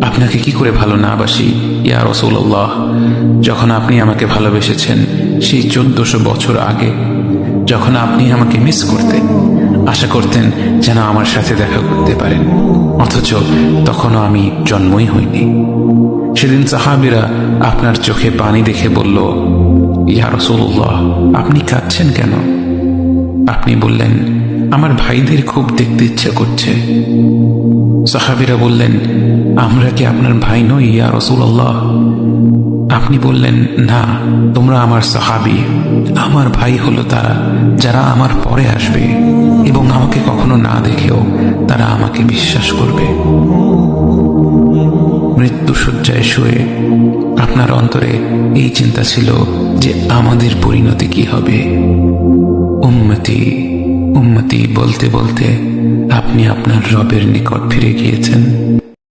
আপনাকে কি করে ভালো না বাসি ইয়া রাসূলুল্লাহ। যখন আপনি আমাকে ভালোবেসেছেন সেই 1400 বছর আগে, যখন আপনি আমাকে মিস করতেন, আশা করতেন যেন আমার সাথে দেখা করতে পারেন, অথচ তখনও আমি জন্মই হইনি। সেদিন সাহাবীরা আপনার চোখে পানি দেখে বলল, ইয়া রাসূলুল্লাহ, আপনি কাঁদছেন কেন? আপনি বললেন, আমার ভাইদের খুব দেখতে ইচ্ছা করছে। সাহাবীরা বললেন, আমরা কি আপনার ভাই নই ইয়া রাসূলুল্লাহ? আপনি বললেন, না, তোমরা আমার সাহাবী। আমার ভাই হলো তারা যারা আমার পরে আসবে এবং আমাকে কখনো না দেখেও তারা আমাকে বিশ্বাস করবে। মৃত্যু শয্যায় শুয়ে আপনার অন্তরে এই চিন্তা ছিল যে আমাদের পরিণতি কি হবে। উম্মতি উম্মতি বলতে বলতে আপনি আপনার রবের নিকট ফিরে গিয়েছেন।